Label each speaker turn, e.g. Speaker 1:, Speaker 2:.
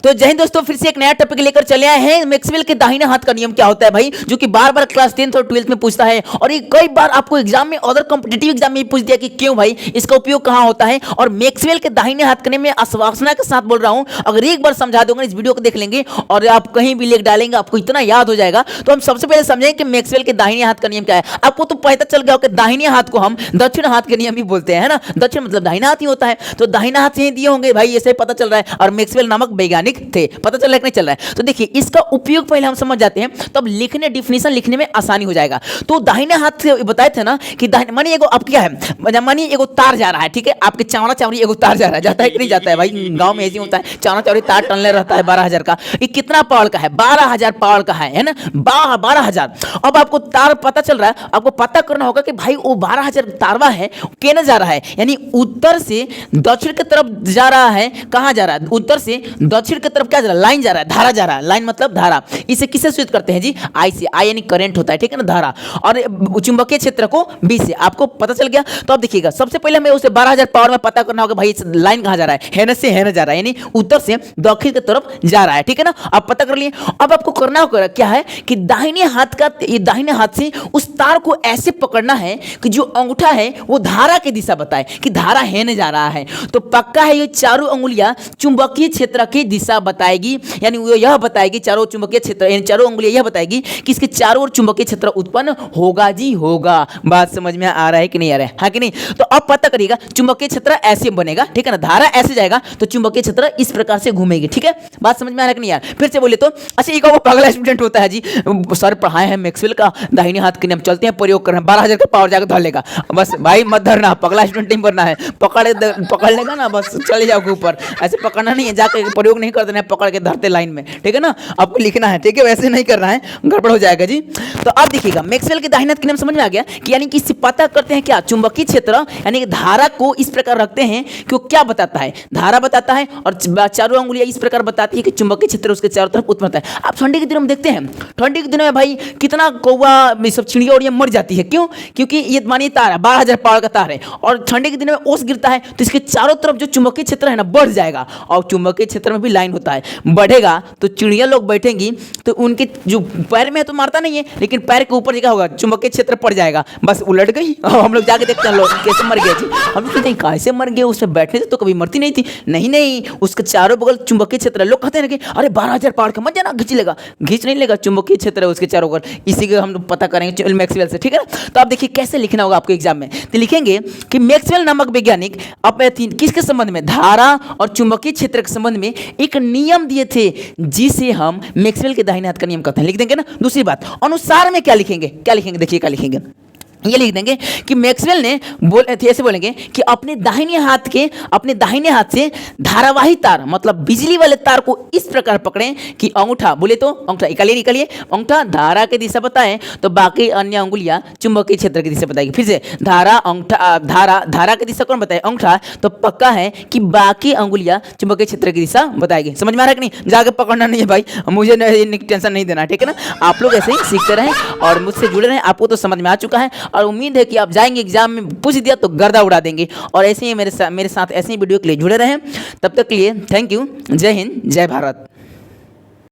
Speaker 1: तो जय हिंद दोस्तों, फिर से एक नया टॉपिक लेकर चले आए हैं। मैक्सवेल के दाहिने हाथ का नियम क्या होता है भाई, जो कि बार बार क्लास 10th और 12th में पूछता है, और ये कई बार आपको एग्जाम में, अदर कॉम्पिटिटिव एग्जाम में पूछ दिया कि क्यों भाई इसका उपयोग कहां होता है। और मैक्सवेल के दाहिने हाथ का नियम में आश्वासना के साथ बोल रहा हूं, अगर एक बार समझा दूंगा, इस वीडियो को देख लेंगे और आप कहीं भी लिख डालेंगे, आपको इतना याद हो जाएगा। तो हम सबसे पहले समझेंगे कि मैक्सवेल के दाहिने हाथ का नियम क्या है। आपको तो पता चल गया कि दाहिने हाथ को हम दक्षिण हाथ के नियम भी बोलते हैं, है ना। दक्षिण मतलब दाहिना हाथ ही होता है, तो दाहिना हाथ से ही दिए होंगे भाई, ऐसे पता चल रहा है। और मैक्सवेल नामक वैज्ञानिक थे, पता चल रहा है कि नहीं चल रहा है। तो देखिए इसका उपयोग पहले हम समझ जाते हैं, तब लिखने डिफिनेशन लिखने में आसानी हो जाएगा। तो दाहिने हाथ से बताए थे ना कि मानिए एगो अब क्या है, मानिए एगो तार जा रहा है, ठीक है, आपके चावड़ा चावड़ी एगो तार जा रहा है, जाता है कि नहीं जाता है भाई, गांव में ऐसे होता है, चावड़ा चावड़ी तार टनले रहता है 12,000 का। ये कितना पावर का है, 12,000 पावर का है ना, 12,000। अब आपको तार पता चल रहा है, आपको पता करना होगा कि भाई वो 12,000 तारवा है, केने जा रहा है, यानी उत्तर से दक्षिण की तरफ जा रहा है। कहां जा रहा है, उत्तर से दक्षिण की तरफ क्या जा रहा है, लाइन जा रहा है, धारा जा रहा है। लाइन मतलब धारा, इसे किससे सूचित करते हैं जी, आई से। आई यानी करंट होता है, ठीक है ना, धारा। और चुंबकीय क्षेत्र को बी से, आपको पता चल गया। तो अब देखिएगा, सबसे पहले हमें उसे 12,000 पावर में पता करना होगा भाई लाइन कहां जा रहा है, हेन से हेन जा रहा है, यानी उत्तर से दक्षिण की तरफ जा रहा है, ठीक है ना। आप पता कर लिए। अब आपको करना होगा क्या है कि दाहिने हाथ का, ये दाहिने हाथ से उस तार को ऐसे पकड़ना है कि जो अंगूठा है वो धारा की दिशा बताए कि धारा हेन जा रहा है। तो पक्का है ये चारों अंगुलियां चुंबकीय क्षेत्र की दिशा बताएगी, यानी वो यह बताएगी, चारों चुंबकीय क्षेत्र यानी चारों अंगुलियां यह बताएगी कि इसके चारों ओर चुंबकीय क्षेत्र उत्पन्न होगा जी, होगा। बात समझ में आ रहा है कि नहीं आ रहा है, हाँ कि नहीं। तो अब पता करिएगा, चुंबकीय क्षेत्र ऐसे बनेगा, ठीक है ना, धारा ऐसे जाएगा तो चुंबकीय क्षेत्र इस प्रकार से घूमेगी, ठीक है। बात समझ में आ रहा है कि नहीं यार, फिर से बोले तो अच्छा, एक और पगला स्टूडेंट होता है जी, सर पढ़ाए हैं मैक्सवेल का दाहिने हाथ के नियम, चलते हैं प्रयोग कर रहे हैं, 12,000 का पावर जाकर धर लेगा। बस भाई मत धरना, पगला स्टूडेंट नहीं बनना है, पकड़ लेगा ना, बस चले जाओगे ऊपर। ऐसे पकड़ना नहीं है, जाकर प्रयोग नहीं कर देना है, पकड़ के धरते लाइन में, ठीक है ना। आपको लिखना है, ठीक है, वैसे नहीं करना है, गड़बड़ हो जाएगा जी। तो अब देखिएगा, मैक्सवेल के दाहिने हाथ के नियम समझ में आ गया कि यानी कि इससे पता करते हैं क्या, चुंबकीय क्षेत्र यानी कि धारा को इस प्रकार रखते हैं कि वो क्या बताता है, धारा बताता है, और चारों अंगुलियां इस प्रकार बताती है कि चुंबकीय क्षेत्र उसके चारों तरफ उत्पन्न होता है। आप ठंडी के दिनों में देखते हैं, ठंडी के दिनों में भाई कितना कौवा सब चिड़िया और ये मर जाती है, क्यों, क्योंकि ये मानिए तार है, 12,000 पावर का तार है, और ठंडी के दिनों में ओस गिरता है तो इसके चारों तरफ जो चुंबकीय क्षेत्र है ना बढ़ जाएगा, और चुंबकीय क्षेत्र में भी लाइन होता है, बढ़ेगा तो चिड़िया लोग बैठेंगी तो उनके जो पैर में है तो मारता नहीं है, लेकिन पैर के ऊपर जगह होगा, चुंबकीय क्षेत्र पड़ जाएगा, बस उलट गई। और हम लोग जाके देखते हैं लोग कैसे मर गए जी, हम लोग कहते हैं कैसे मर गए, उसमें बैठने से तो कभी मरती नहीं थी। नहीं, उसके चारों बगल चुंबकीय क्षेत्र, लोग कहते हैं कि अरे 12,000 पावर का मत जाना, खींच नहीं लेगा, चुंबकीय क्षेत्र है उसके चारों बगल। इसी को हम लोग पता करेंगे मैक्सवेल से, ठीक है ना। तो आप देखिए कैसे लिखना होगा आपको एग्जाम में, तो लिखेंगे कि मैक्सवेल नामक वैज्ञानिक अपने किसके संबंध में, धारा और चुंबकीय क्षेत्र के संबंध में एक नियम दिए थे, जिसे हम मैक्सवेल के दाहिने हाथ का नियम कहते हैं। लिख देंगे ना। दूसरी बात, अनुसार में क्या लिखेंगे, देखिए क्या लिखेंगे, ये लिख देंगे कि मैक्सवेल ने ऐसे बोलेंगे कि अपने दाहिने हाथ से धारावाही तार मतलब बिजली वाले तार को इस प्रकार पकड़ें कि अंगूठा, बोले तो अंगूठा निकालिए, अंगूठा धारा की दिशा बताएं तो बाकी अन्य अंगुलियां चुंबकीय क्षेत्र की दिशा बताएगी। फिर से धारा, अंगूठा, धारा की दिशा कौन बताए, अंगूठा, तो पक्का है कि बाकी अंगुलियां चुंबकीय क्षेत्र की दिशा बताएगी। समझ में आ रहा है कि नहीं, जाके पकड़ना नहीं है भाई, मुझे टेंशन नहीं देना, ठीक है ना। आप लोग ऐसे ही सीखते रहें और मुझसे जुड़े रहें, आपको तो समझ में आ चुका है, और उम्मीद है कि आप जाएंगे एग्जाम में पूछ दिया तो गर्दा उड़ा देंगे। और ऐसे ही मेरे साथ ऐसे ही वीडियो के लिए जुड़े रहें। तब तक के लिए थैंक यू, जय हिंद, जय भारत।